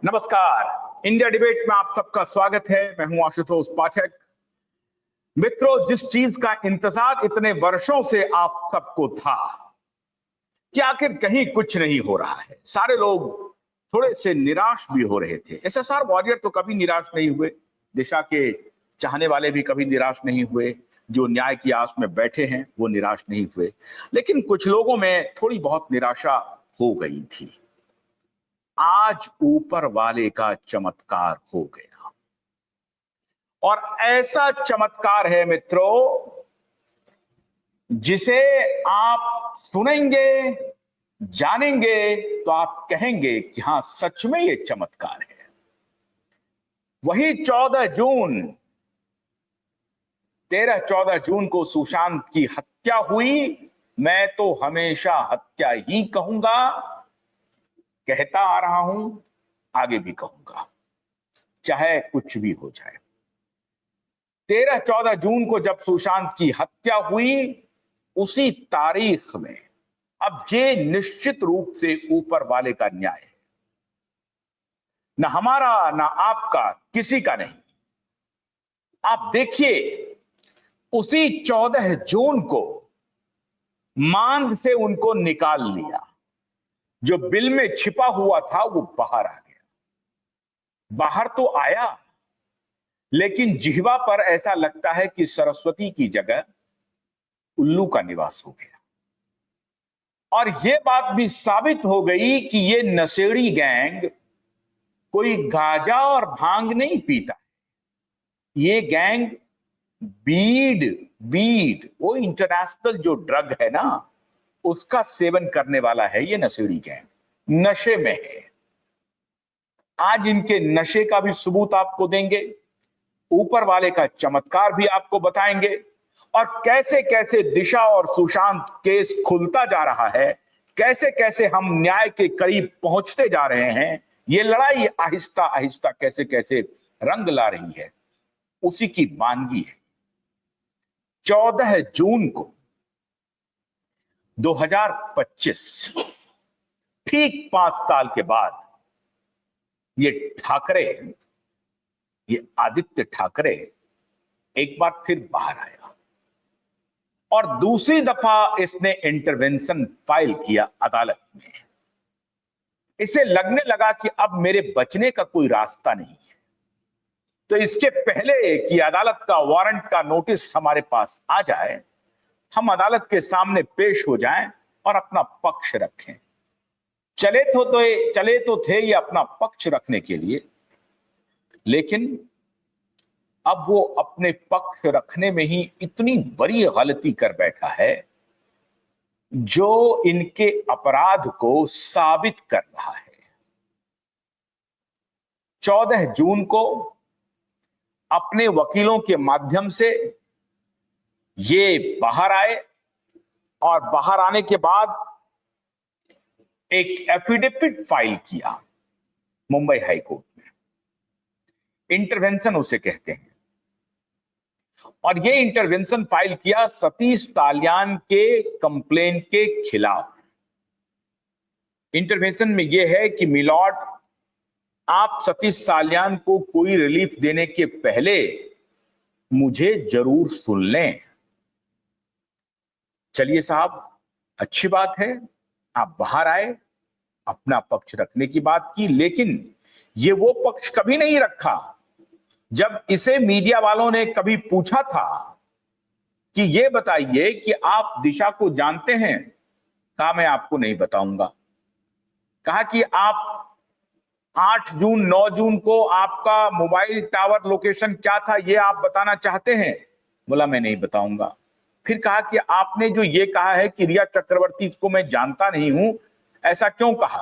नमस्कार। India debate में आप सबका स्वागत है। मैं हूं आशुतोष पाठक। मित्रों, जिस चीज का इंतजार इतने वर्षों से आप सबको था कि आखिर कहीं कुछ नहीं हो रहा है, सारे लोग थोड़े से निराश भी हो रहे थे। एसएसआर वॉरियर तो कभी निराश नहीं हुए, दिशा के चाहने वाले भी कभी निराश नहीं हुए, जो न्याय की आस में बैठे हैं वो निराश नहीं हुए, लेकिन कुछ लोगों में थोड़ी बहुत निराशा हो गई थी। आज ऊपर वाले का चमत्कार हो गया, और ऐसा चमत्कार है मित्रों जिसे आप सुनेंगे, जानेंगे तो आप कहेंगे कि हां, सच में ये चमत्कार है। वही 14 जून 13-14 जून को सुशांत की हत्या हुई। मैं तो हमेशा हत्या ही कहूंगा, कहता आ रहा हूं, आगे भी कहूंगा, चाहे कुछ भी हो जाए। 13-14 जून को जब सुशांत की हत्या हुई, उसी तारीख में अब ये निश्चित रूप से ऊपर वाले का न्याय है, ना हमारा ना आपका, किसी का नहीं। आप देखिए, उसी 14 जून को मांद से उनको निकाल लिया। जो बिल में छिपा हुआ था वो बाहर आ गया। बाहर तो आया, लेकिन जिह्वा पर ऐसा लगता है कि सरस्वती की जगह उल्लू का निवास हो गया। और यह बात भी साबित हो गई कि ये नशेड़ी गैंग कोई गांजा और भांग नहीं पीता। ये गैंग बीड वो इंटरनेशनल जो ड्रग है ना, उसका सेवन करने वाला है। ये नशेड़ी गैंग नशे में है। आज इनके नशे का भी सबूत आपको देंगे, ऊपर वाले का चमत्कार भी आपको बताएंगे, और कैसे कैसे दिशा और सुशांत केस खुलता जा रहा है, कैसे कैसे हम न्याय के करीब पहुंचते जा रहे हैं। ये लड़ाई आहिस्ता आहिस्ता कैसे कैसे रंग ला रही है, उसी की मानगी है। 14 जून को 2025, ठीक 5 साल के बाद, ये ठाकरे, ये आदित्य ठाकरे एक बार फिर बाहर आया और दूसरी दफा इसने इंटरवेंशन फाइल किया अदालत में। इसे लगने लगा कि अब मेरे बचने का कोई रास्ता नहीं है, तो इसके पहले कि अदालत का वारंट का नोटिस हमारे पास आ जाए, हम अदालत के सामने पेश हो जाएं और अपना पक्ष रखें। चले तो थे ये अपना पक्ष रखने के लिए, लेकिन अब वो अपने पक्ष रखने में ही इतनी बड़ी गलती कर बैठा है जो इनके अपराध को साबित कर रहा है। 14 जून को अपने वकीलों के माध्यम से ये बाहर आए, और बाहर आने के बाद एक एफिडेविट फाइल किया मुंबई हाई कोर्ट में। इंटरवेंशन उसे कहते हैं। और ये इंटरवेंशन फाइल किया सतीश तालियान के कंप्लेन के खिलाफ। इंटरवेंशन में यह है कि मिलॉर्ड, आप सतीश तालियान को कोई रिलीफ देने के पहले मुझे जरूर सुन लें। चलिए साहब, अच्छी बात है, आप बाहर आए, अपना पक्ष रखने की बात की, लेकिन ये वो पक्ष कभी नहीं रखा जब इसे मीडिया वालों ने कभी पूछा था कि ये बताइए कि आप दिशा को जानते हैं। कहा, मैं आपको नहीं बताऊंगा। कहा कि आप 8 जून 9 जून को आपका मोबाइल टावर लोकेशन क्या था, ये आप बताना चाहते हैं? बोला, मैं नहीं बताऊंगा। फिर कहा कि आपने जो ये कहा है कि रिया चक्रवर्ती को मैं जानता नहीं हूं, ऐसा क्यों कहा?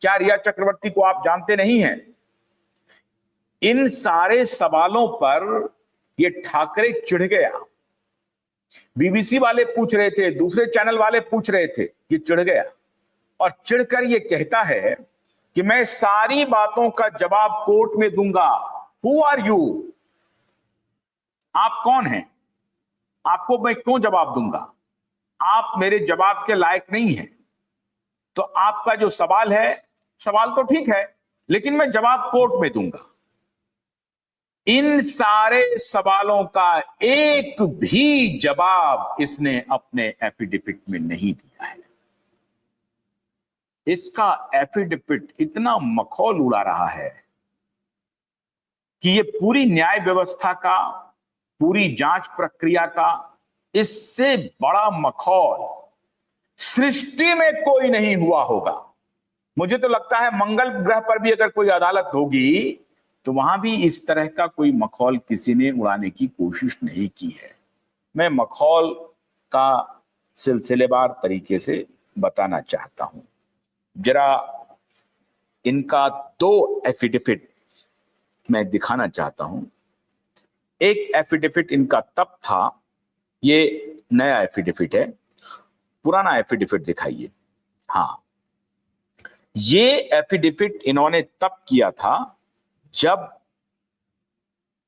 क्या रिया चक्रवर्ती को आप जानते नहीं हैं? इन सारे सवालों पर ये ठाकरे चिढ़ गया। बीबीसी वाले पूछ रहे थे, दूसरे चैनल वाले पूछ रहे थे, ये चिढ़ गया और चिढ़कर ये कहता है कि मैं सारी बातों का जवाब कोर्ट में दूंगा। Who are you? आप कौन हैं? आपको मैं क्यों जवाब दूंगा? आप मेरे जवाब के लायक नहीं हैं। तो आपका जो सवाल है, सवाल तो ठीक है, लेकिन मैं जवाब कोर्ट में दूंगा। इन सारे सवालों का एक भी जवाब इसने अपने एफिडेविट में नहीं दिया है। इसका एफिडेविट इतना मखौल उड़ा रहा है कि ये पूरी न्याय व्यवस्था का, पूरी जांच प्रक्रिया का इससे बड़ा मखौल सृष्टि में कोई नहीं हुआ होगा। मुझे तो लगता है मंगल ग्रह पर भी अगर कोई अदालत होगी तो वहां भी इस तरह का कोई मखौल किसी ने उड़ाने की कोशिश नहीं की है। मैं मखौल का सिलसिलेवार तरीके से बताना चाहता हूं। जरा इनका दो एफिडेविट मैं दिखाना चाहता हूं। एक एफिडेविट इनका तब था, ये नया एफिडेविट है, पुराना एफिडेविट दिखाइए। हाँ, ये एफिडेविट इन्होंने तब किया था जब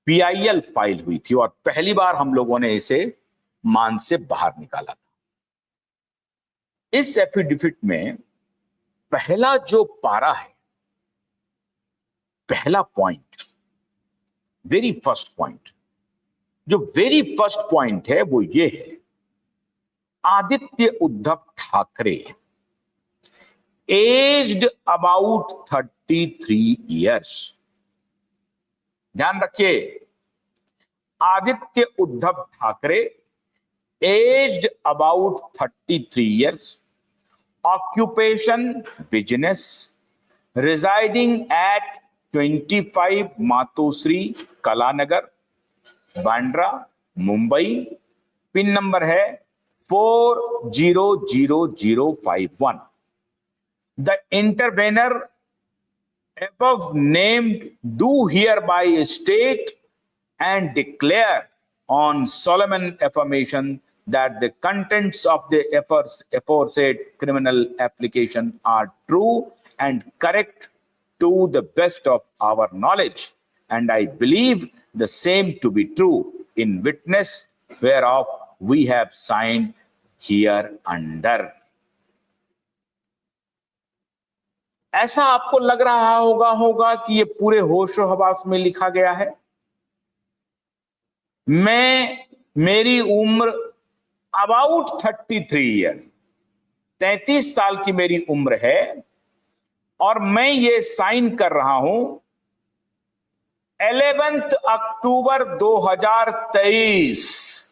PIL फाइल हुई थी और पहली बार हम लोगों ने इसे मान से बाहर निकाला था। इस एफिडेविट में पहला जो पारा है, पहला पॉइंट, वेरी फर्स्ट पॉइंट, जो वेरी फर्स्ट पॉइंट है वो ये है, Aditya Uddhav Thackeray aged about 33 years. ध्यान रखिए, Aditya Uddhav Thackeray aged about 33 years, occupation business, residing at 25 Matoshree Kalanagar, Bandra, Mumbai. Pin number है 400051। The intervener above named do hereby state and declare on solemn affirmation that the contents of the aforesaid criminal application are true and correct to the best of our knowledge, and I believe the same to be true in witness whereof we have signed hereunder. ऐसा आपको लग रहा होगा कि ये पूरे होशो हवास में लिखा गया है। मेरी उम्र अबाउट 33 ईयर, 33 साल की मेरी उम्र है और मैं ये साइन कर रहा हूं 11 अक्टूबर 2023,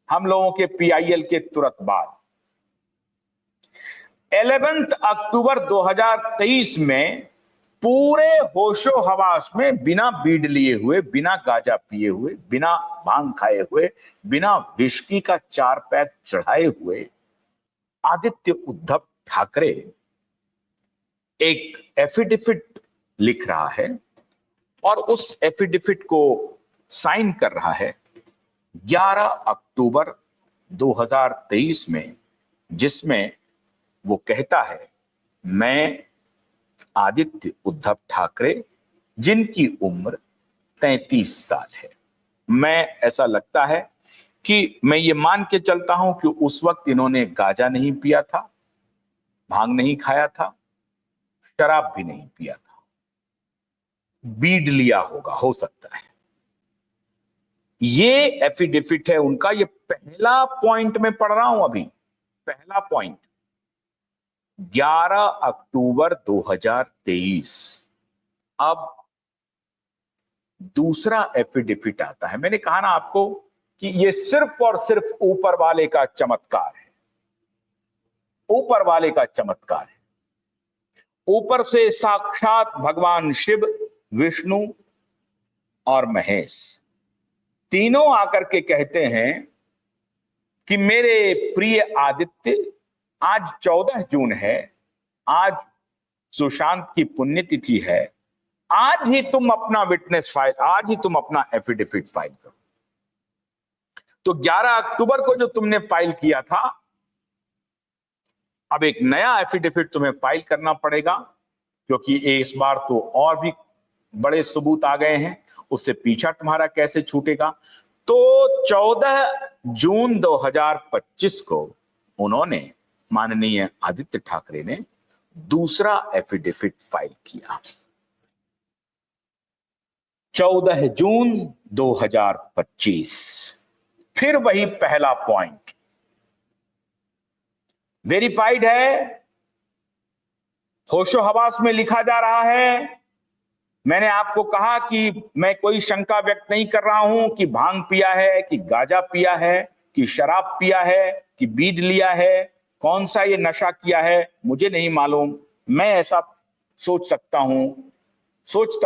हम लोगों के PIL के तुरंत बाद 11 अक्टूबर 2023 में पूरे होशो हवास में, बिना बीड़ लिए हुए, बिना गांजा पिए हुए, बिना भांग खाए हुए, बिना विस्की का 4 पैक चढ़ाए हुए आदित्य उद्धव ठाकरे एक एफिडेविट लिख रहा है और उस एफिडेविट को साइन कर रहा है 11 अक्टूबर 2023 में, जिसमें वो कहता है, मैं आदित्य उद्धव ठाकरे जिनकी उम्र 33 साल है। मैं, ऐसा लगता है कि मैं ये मान के चलता हूं कि उस वक्त इन्होंने गांजा नहीं पिया था, भांग नहीं खाया था, शराब भी नहीं पिया था, बीड़ लिया होगा, हो सकता है। ये एफिडेविट है उनका। ये पहला पॉइंट में पढ़ रहा हूं अभी, पहला पॉइंट 11 अक्टूबर 2023। अब दूसरा एफिडेविट आता है। मैंने कहा ना आपको कि ये सिर्फ और सिर्फ ऊपर वाले का चमत्कार है, ऊपर वाले का चमत्कार है। ऊपर से साक्षात भगवान शिव, विष्णु और महेश तीनों आकर के कहते हैं कि मेरे प्रिय आदित्य, आज 14 जून है, आज सुशांत की पुण्यतिथि है, आज ही तुम अपना विटनेस फाइल, आज ही तुम अपना एफिडेविट फाइल करो। तो 11 अक्टूबर को जो तुमने फाइल किया था, अब एक नया एफिडेविट तुम्हें फाइल करना पड़ेगा, क्योंकि इस बार तो और भी बड़े सबूत आ गए हैं, उससे पीछा तुम्हारा कैसे छूटेगा। तो 14 जून 2025 को उन्होंने, माननीय आदित्य ठाकरे ने दूसरा एफिडेविट फाइल किया। 14 जून 2025, फिर वही पहला पॉइंट वेरीफाइड है, होशो हवास में लिखा जा रहा है। मैंने आपको कहा कि मैं कोई शंका व्यक्त नहीं कर रहा हूं कि भांग पिया है, कि गांजा पिया है, कि शराब पिया है, कि बीज लिया है, कौन सा ये नशा किया है मुझे नहीं मालूम। मैं ऐसा सोचता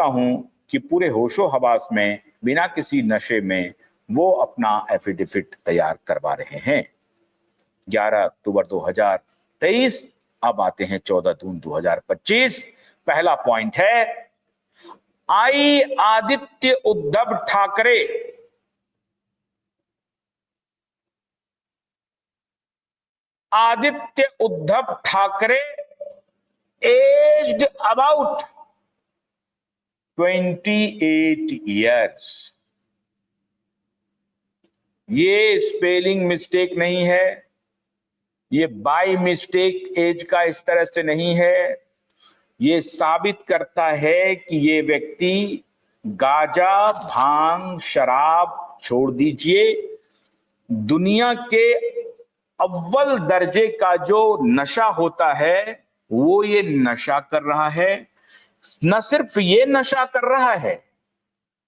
हूं कि पूरे होशो हवास में बिना किसी नशे में वो अपना एफिडेविट तैयार करवा रहे हैं। 11 अक्टूबर 2023, अब आते हैं 14 जून 2025। पहला पॉइंट है, I Aditya Uddhav Thackeray aged about 28 years. ये स्पेलिंग मिस्टेक नहीं है, ये बाय मिस्टेक एज का इस तरह से नहीं है। ये साबित करता है कि ये व्यक्ति गांजा, भांग, शराब छोड़ दीजिए, दुनिया के अव्वल दर्जे का जो नशा होता है वो ये नशा कर रहा है। न सिर्फ ये नशा कर रहा है,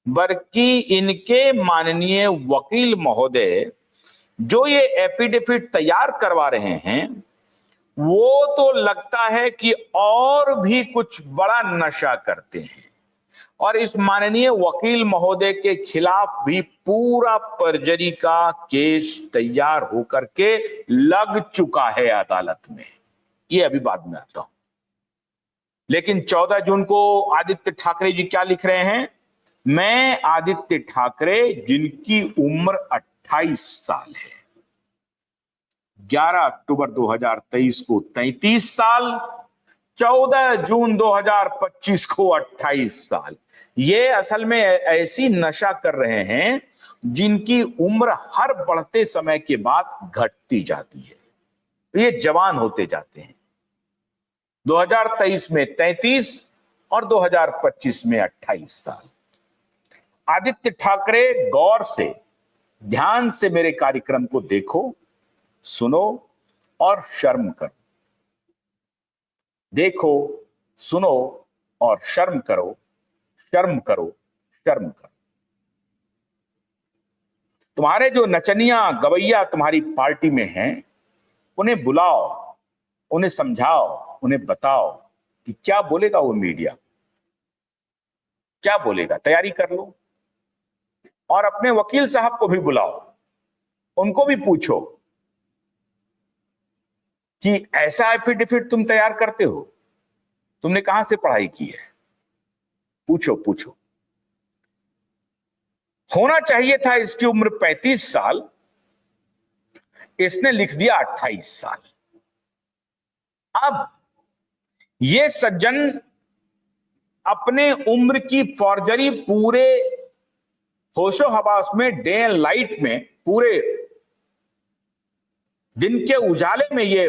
बल्कि इनके माननीय वकील महोदय जो ये एफिडेविट तैयार करवा रहे हैं, वो तो लगता है कि और भी कुछ बड़ा नशा करते हैं। और इस माननीय वकील महोदय के खिलाफ भी पूरा परजरी का केस तैयार होकर के लग चुका है अदालत में। ये अभी बाद में आता हूं। लेकिन 14 जून को आदित्य ठाकरे जी क्या लिख रहे हैं? मैं आदित्य ठाकरे, जिनकी उम्र 28 साल है, 11 अक्टूबर 2023 को 33 साल, 14 जून 2025 को 28 साल। ये असल में ऐसी नशा कर रहे हैं जिनकी उम्र हर बढ़ते समय के बाद घटती जाती है। ये जवान होते जाते हैं। 2023 में 33 और 2025 में 28 साल। आदित्य ठाकरे, गौर से, ध्यान से मेरे कार्यक्रम को देखो, सुनो और शर्म करो। देखो, सुनो और शर्म करो, शर्म करो, शर्म करो। तुम्हारे जो नचनिया गवैया तुम्हारी पार्टी में हैं, उन्हें बुलाओ, उन्हें समझाओ, उन्हें बताओ कि क्या बोलेगा वो मीडिया, क्या बोलेगा। तैयारी कर लो और अपने वकील साहब को भी बुलाओ, उनको भी पूछो कि ऐसा एफिडेविट तुम तैयार करते हो, तुमने कहां से पढ़ाई की है? पूछो पूछो। होना चाहिए था इसकी उम्र 35 साल, इसने लिख दिया 28 साल। अब ये सज्जन अपने उम्र की फॉर्जरी पूरे होशो हवास में, डे एंड लाइट में, पूरे दिन के उजाले में ये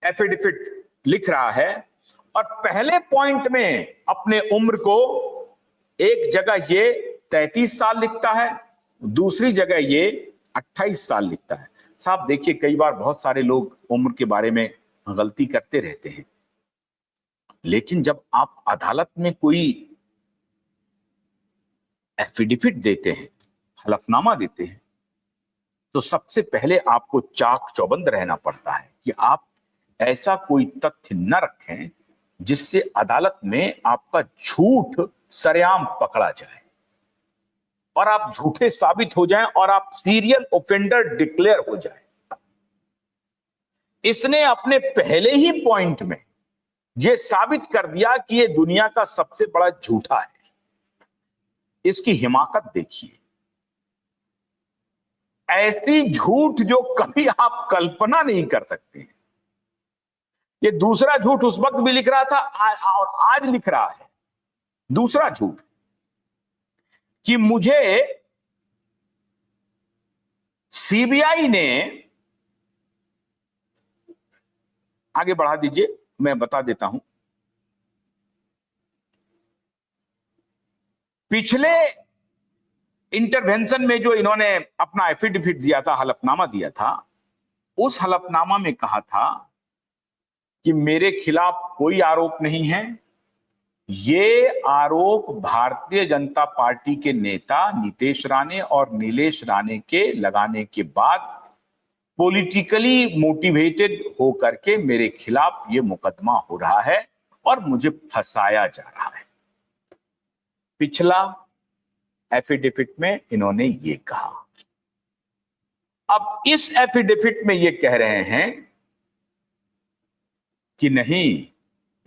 एफिडेविट लिख रहा है। और पहले पॉइंट में अपने उम्र को एक जगह ये 33 साल लिखता है, दूसरी जगह ये 28 साल लिखता है। साहब देखिए, कई बार बहुत सारे लोग उम्र के बारे में गलती करते रहते हैं, लेकिन जब आप अदालत में कोई एफिडेविट देते हैं, हलफनामा देते हैं, तो सबसे पहले आपको चाक चौबंद रहना पड़ता है कि आप ऐसा कोई तथ्य न रखें जिससे अदालत में आपका झूठ सरेआम पकड़ा जाए और आप झूठे साबित हो जाएं और आप सीरियल ऑफेंडर डिक्लेयर हो जाए। इसने अपने पहले ही पॉइंट में यह साबित कर दिया कि यह दुनिया का सबसे बड़ा झूठा है। इसकी हिमाकत देखिए, ऐसी झूठ जो कभी आप कल्पना नहीं कर सकते हैं। ये दूसरा झूठ उस वक्त भी लिख रहा था और आज लिख रहा है दूसरा झूठ कि मुझे सीबीआई ने आगे बढ़ा दीजिए, मैं बता देता हूं। पिछले इंटरवेंशन में जो इन्होंने अपना एफिडेविट दिया था, हलफनामा दिया था, उस हलफनामा में कहा था कि मेरे खिलाफ कोई आरोप नहीं है। ये आरोप भारतीय जनता पार्टी के नेता नीतीश राणे और नीलेश राणे के लगाने के बाद पॉलिटिकली मोटिवेटेड होकर के मेरे खिलाफ ये मुकदमा हो रहा है और मुझे फंसाया जा रहा है। पिछला एफिडेविट में इन्होंने ये कहा। अब इस एफिडेविट में ये कह रहे हैं कि नहीं,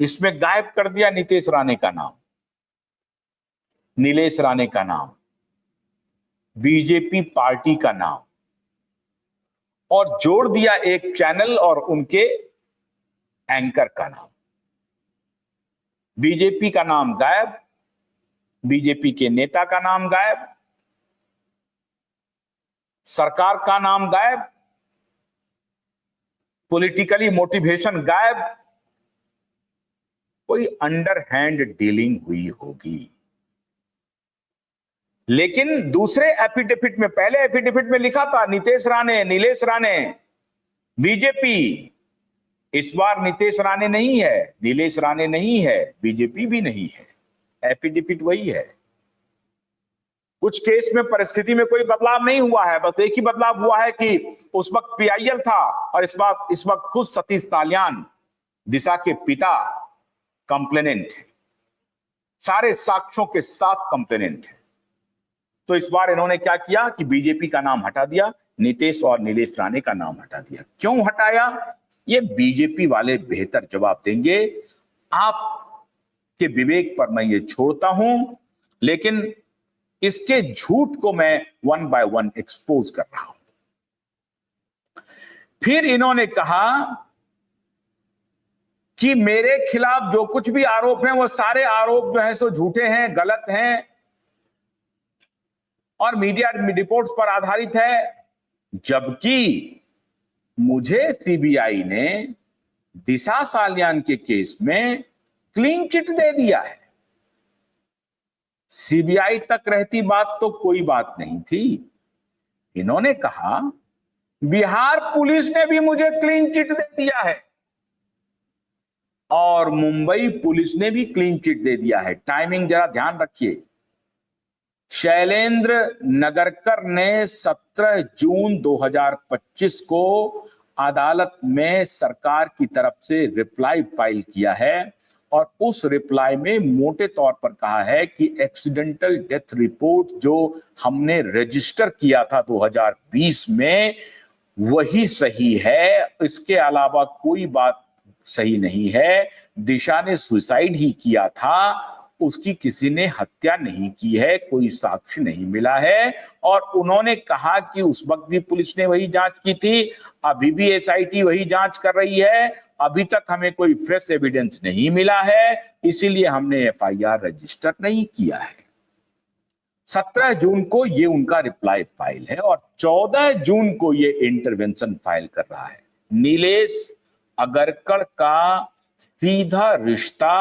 इसमें गायब कर दिया नीतीश राणे का नाम, नीलेश राणे का नाम, बीजेपी पार्टी का नाम, और जोड़ दिया एक चैनल और उनके एंकर का नाम। बीजेपी का नाम गायब, बीजेपी के नेता का नाम गायब, सरकार का नाम गायब, पॉलिटिकली मोटिवेशन गायब। कोई अंडरहैंड डीलिंग हुई होगी। लेकिन दूसरे एफिडेविट में, पहले एफिडेविट में लिखा था नीतीश राणे, नीलेश राणे, बीजेपी। इस बार नीतीश राणे नहीं है, नीलेश राणे नहीं है, बीजेपी भी नहीं है, एफिडेविट वही है। कुछ केस में परिस्थिति में कोई बदलाव नहीं हुआ है, बस एक ही बदलाव हुआ है कि उस वक्त पीआईएल था और इस वक्त खुद सतीश तालियान, दिशा के पिता, कंप्लेनेंट है, सारे साक्ष्यों के साथ कंप्लेनेंट है। तो इस बार इन्होंने क्या किया कि बीजेपी का नाम हटा दिया, नीतीश और नीलेश राणे का नाम हटा दिया। क्यों हटाया, ये बीजेपी वाले बेहतर जवाब देंगे। आपके विवेक पर मैं ये छोड़ता हूं, लेकिन इसके झूठ को मैं वन बाय वन एक्सपोज कर रहा हूं। फिर इन्होंने कहा कि मेरे खिलाफ जो कुछ भी आरोप हैं वो सारे आरोप जो हैं सो झूठे हैं, गलत हैं और मीडिया रिपोर्ट्स पर आधारित है। जबकि मुझे सीबीआई ने दिशा सालियान के केस में क्लीन चिट दे दिया है। सीबीआई तक रहती बात तो कोई बात नहीं थी। इन्होंने कहा बिहार पुलिस ने भी मुझे क्लीन चिट दे दिया है और मुंबई पुलिस ने भी क्लीन चिट दे दिया है। टाइमिंग जरा ध्यान रखिए। शैलेंद्र नगरकर ने 17 जून 2025 को अदालत में सरकार की तरफ से रिप्लाई फाइल किया है और उस रिप्लाई में मोटे तौर पर कहा है कि एक्सीडेंटल डेथ रिपोर्ट जो हमने रजिस्टर किया था 2020 में वही सही है, इसके अलावा कोई बात सही नहीं है। दिशा ने सुसाइड ही किया था, उसकी किसी ने हत्या नहीं की है, कोई साक्ष्य नहीं मिला है। और उन्होंने कहा कि उस वक्त भी पुलिस ने वही जांच की थी, अभी भी एसआईटी वही जांच कर रही है, अभी तक हमें कोई फ्रेश एविडेंस नहीं मिला है, इसीलिए हमने एफआईआर रजिस्टर नहीं किया है। 17 जून को ये उनका रिप्लाई फाइल है और 14 जून को ये इंटरवेंशन फाइल कर रहा है। नीलेश अगरकर का सीधा रिश्ता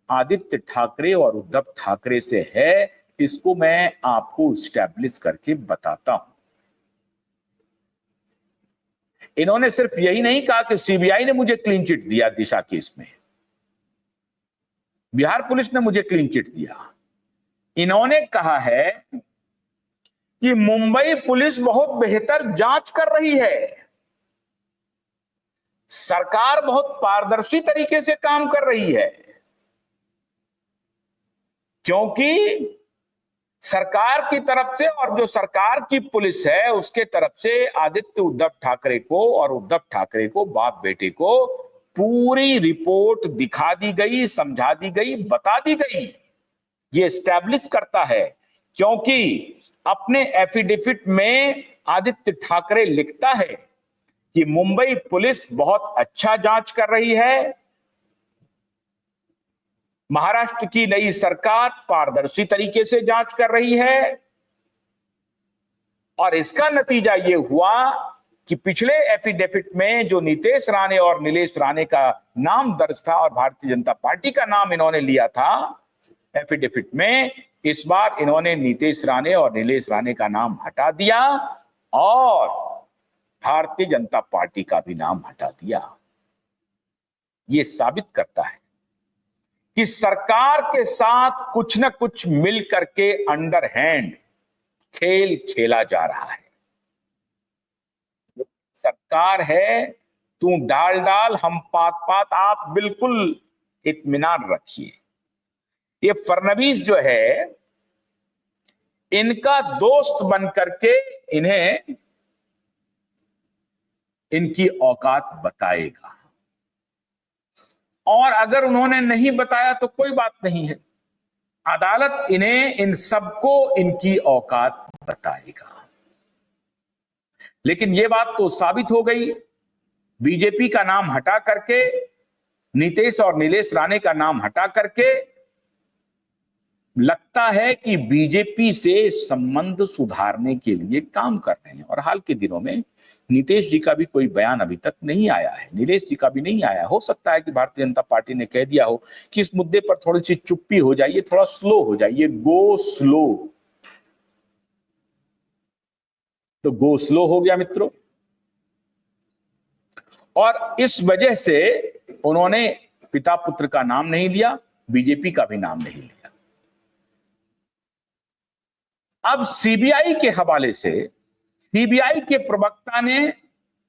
आदित्य ठाकरे और उद्धव ठाकरे से है, इसको मैं आपको स्टैब्लिश करके बताता हूं। इन्होंने सिर्फ यही नहीं कहा कि सीबीआई ने मुझे क्लीन चिट दिया दिशा केस में, बिहार पुलिस ने मुझे क्लीन चिट दिया। इन्होंने कहा है कि मुंबई पुलिस बहुत बेहतर जांच कर रही है, सरकार बहुत पारदर्शी तरीके से काम कर रही है, क्योंकि सरकार की तरफ से और जो सरकार की पुलिस है उसके तरफ से आदित्य उद्धव ठाकरे को और उद्धव ठाकरे को, बाप बेटे को, पूरी रिपोर्ट दिखा दी गई, समझा दी गई, बता दी गई। ये एस्टैब्लिश करता है क्योंकि अपने एफिडेविट में आदित्य ठाकरे लिखता है कि मुंबई पुलिस बहुत अच्छा जांच कर रही है, महाराष्ट्र की नई सरकार पारदर्शी तरीके से जांच कर रही है और इसका नतीजा यह हुआ कि पिछले एफिडेविट में जो नीतेश राणे और नीलेश राणे का नाम दर्ज था और भारतीय जनता पार्टी का नाम इन्होंने लिया था एफिडेविट में, इस बार इन्होंने नीतेश राणे और नीलेश राणे का नाम हटा दिया और भारतीय जनता पार्टी का भी नाम हटा दिया। यह साबित करता है कि सरकार के साथ कुछ न कुछ मिल करके अंडर हैंड खेल खेला जा रहा है। सरकार है, तू डाल डाल हम पात पात, आप बिल्कुल इत्मीनान रखिए। ये फडणवीस जो है, इनका दोस्त बन करके इन्हें इनकी औकात बताएगा, और अगर उन्होंने नहीं बताया तो कोई बात नहीं है, अदालत इन्हें इन सबको इनकी औकात बताएगा। लेकिन यह बात तो साबित हो गई, बीजेपी का नाम हटा करके, नीतेश और नीलेश राणे का नाम हटा करके लगता है कि बीजेपी से संबंध सुधारने के लिए काम कर रहे हैं। और हाल के दिनों में नीतीश जी का भी कोई बयान अभी तक नहीं आया है, नीलेश जी का भी नहीं आया। हो सकता है कि भारतीय जनता पार्टी ने कह दिया हो कि इस मुद्दे पर थोड़ी सी चुप्पी हो जाइए, थोड़ा स्लो हो जाइए, गो स्लो। तो गो स्लो हो गया मित्रों, और इस वजह से उन्होंने पिता पुत्र का नाम नहीं लिया, बीजेपी का भी नाम नहीं लिया। अब सीबीआई के हवाले से सीबीआई के प्रवक्ता ने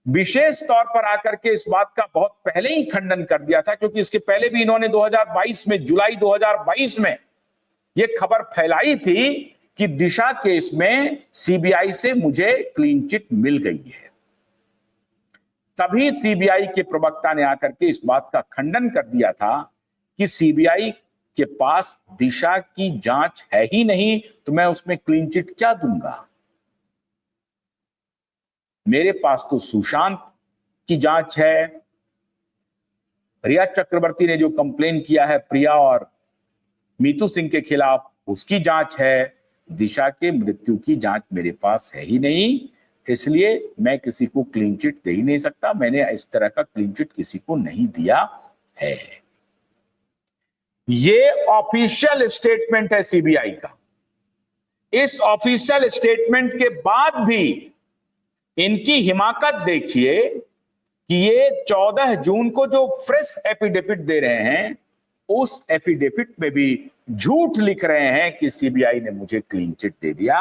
विशेष तौर पर आकर के इस बात का बहुत पहले ही खंडन कर दिया था, क्योंकि इसके पहले भी इन्होंने 2022 में, जुलाई 2022 में यह खबर फैलाई थी कि दिशा केस में सीबीआई से मुझे क्लीन चिट मिल गई है। तभी सीबीआई के प्रवक्ता ने आकर के इस बात का खंडन कर दिया था कि सीबीआई के पास दिशा की जांच है ही नहीं, तो मैं उसमें क्लीन चिट क्या दूंगा। मेरे पास तो सुशांत की जांच है, रिया चक्रवर्ती ने जो कंप्लेन किया है प्रिया और मीतू सिंह के खिलाफ, उसकी जांच है। दिशा के मृत्यु की जांच मेरे पास है ही नहीं, इसलिए मैं किसी को क्लीन चिट दे ही नहीं सकता। मैंने इस तरह का क्लीन चिट किसी को नहीं दिया है। ये ऑफिशियल स्टेटमेंट है सीबीआई का। इस ऑफिशियल स्टेटमेंट के बाद भी इनकी हिमाकत देखिए कि ये 14 जून को जो फ्रेश एफिडेविट दे रहे हैं, उस एफिडेविट में भी झूठ लिख रहे हैं कि सीबीआई ने मुझे क्लीन चिट दे दिया।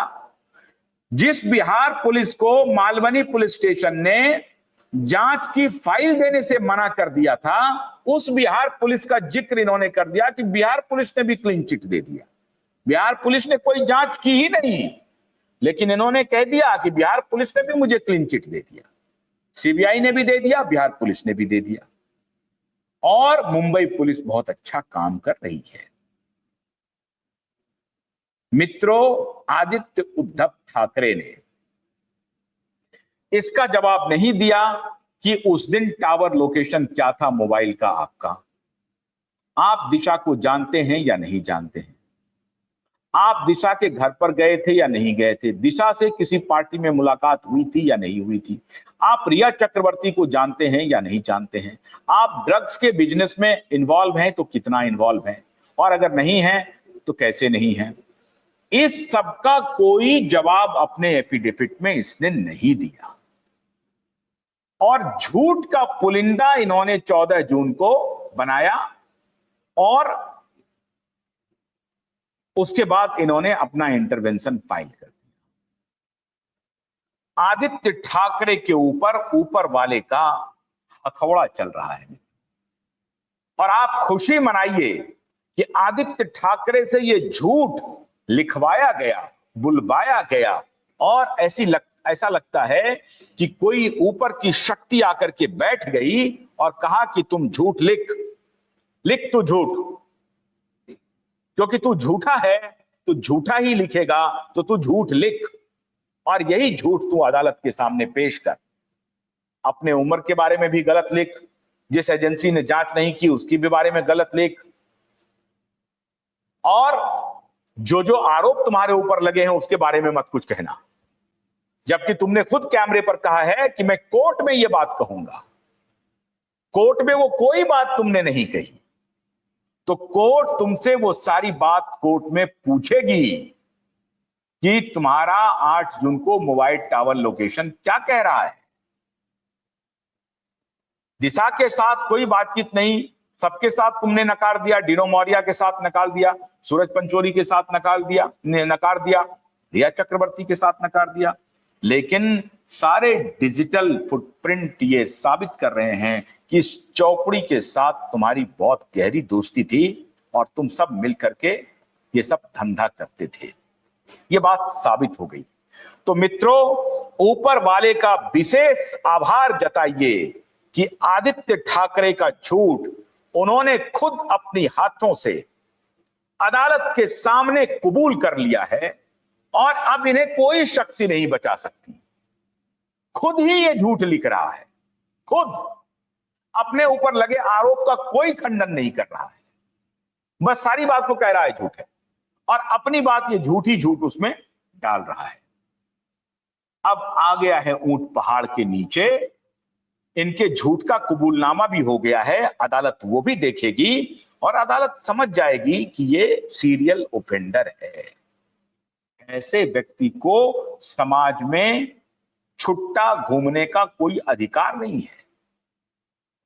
जिस बिहार पुलिस को मालवनी पुलिस स्टेशन ने जांच की फाइल देने से मना कर दिया था, उस बिहार पुलिस का जिक्र इन्होंने कर दिया कि बिहार पुलिस ने भी क्लीन चिट दे दिया। बिहार पुलिस ने कोई जांच की ही नहीं, लेकिन इन्होंने कह दिया कि बिहार पुलिस ने भी मुझे क्लीन चिट दे दिया। सीबीआई ने भी दे दिया, बिहार पुलिस ने भी दे दिया, और मुंबई पुलिस बहुत अच्छा काम कर रही है। मित्रों, आदित्य उद्धव ठाकरे ने इसका जवाब नहीं दिया कि उस दिन टावर लोकेशन क्या था मोबाइल का आपका। आप दिशा को जानते हैं या नहीं जानते हैं? आप दिशा के घर पर गए थे या नहीं गए थे? दिशा से किसी पार्टी में मुलाकात हुई थी या नहीं हुई थी? आप रिया चक्रवर्ती को जानते हैं या नहीं जानते हैं? आप ड्रग्स के बिजनेस में इन्वॉल्व हैं तो कितना इन्वॉल्व हैं, और अगर नहीं हैं तो कैसे नहीं हैं? इस सबका कोई जवाब अपने एफिडेविट में इसने नहीं दिया, और झूठ का पुलिंदा इन्होंने 14 जून को बनाया, और उसके बाद इन्होंने अपना इंटरवेंशन फाइल कर दिया। आदित्य ठाकरे के ऊपर वाले का हथौड़ा चल रहा है, और आप खुशी मनाइए कि आदित्य ठाकरे से यह झूठ लिखवाया गया, बुलवाया गया, और ऐसा लगता है कि कोई ऊपर की शक्ति आकर के बैठ गई और कहा कि तुम झूठ लिख तू झूठ, क्योंकि तू झूठा है, तू झूठा ही लिखेगा, तो तू झूठ लिख, और यही झूठ तू अदालत के सामने पेश कर। अपने उम्र के बारे में भी गलत लिख, जिस एजेंसी ने जांच नहीं की उसकी भी बारे में गलत लिख, और जो आरोप तुम्हारे ऊपर लगे हैं उसके बारे में मत कुछ कहना। जबकि तुमने खुद कैमरे पर कहा है कि मैं कोर्ट में यह बात कहूंगा। कोर्ट में वो कोई बात तुमने नहीं कही, तो कोर्ट तुमसे वो सारी बात कोर्ट में पूछेगी कि तुम्हारा 8 जून को मोबाइल टावर लोकेशन क्या कह रहा है। दिशा के साथ कोई बातचीत नहीं, सबके साथ तुमने नकार दिया। डिनो मौर्या के साथ नकार दिया, सूरज पंचोली के साथ नकार दिया, रिया चक्रवर्ती के साथ नकार दिया। लेकिन सारे डिजिटल फुटप्रिंट ये साबित कर रहे हैं कि इस चौकड़ी के साथ तुम्हारी बहुत गहरी दोस्ती थी और तुम सब मिलकर के ये सब धंधा करते थे। ये बात साबित हो गई। तो मित्रों, ऊपर वाले का विशेष आभार जताइए कि आदित्य ठाकरे का झूठ उन्होंने खुद अपनी हाथों से अदालत के सामने कबूल कर लिया है और अब इन्हें कोई शक्ति नहीं बचा सकती। खुद ही ये झूठ लिख रहा है, खुद अपने ऊपर लगे आरोप का कोई खंडन नहीं कर रहा है, बस सारी बात को कह रहा है झूठ है और अपनी बात ये झूठी झूठ उसमें डाल रहा है। अब आ गया है ऊंट पहाड़ के नीचे, इनके झूठ का कबूलनामा भी हो गया है, अदालत वो भी देखेगी और अदालत समझ जाएगी कि ये सीरियल ऑफेंडर है। ऐसे व्यक्ति को समाज में छुट्टा घूमने का कोई अधिकार नहीं है।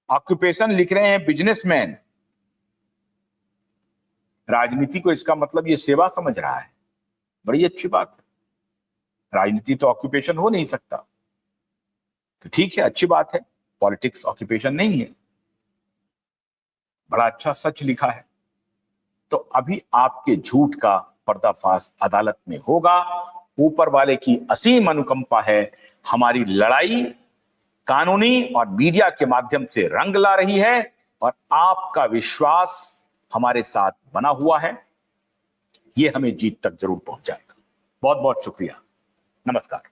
ऑक्यूपेशन लिख रहे हैं बिजनेसमैन, राजनीति को इसका मतलब ये सेवा समझ रहा है। बड़ी अच्छी बात है, राजनीति तो ऑक्यूपेशन हो नहीं सकता, तो ठीक है, अच्छी बात है, पॉलिटिक्स ऑक्यूपेशन नहीं है। बड़ा अच्छा सच लिखा है। तो अभी आपके झूठ का पर्दाफाश अदालत में होगा। ऊपर वाले की असीम अनुकंपा है, हमारी लड़ाई कानूनी और मीडिया के माध्यम से रंग ला रही है और आपका विश्वास हमारे साथ बना हुआ है, यह हमें जीत तक जरूर पहुंचाएगा। बहुत बहुत शुक्रिया, नमस्कार।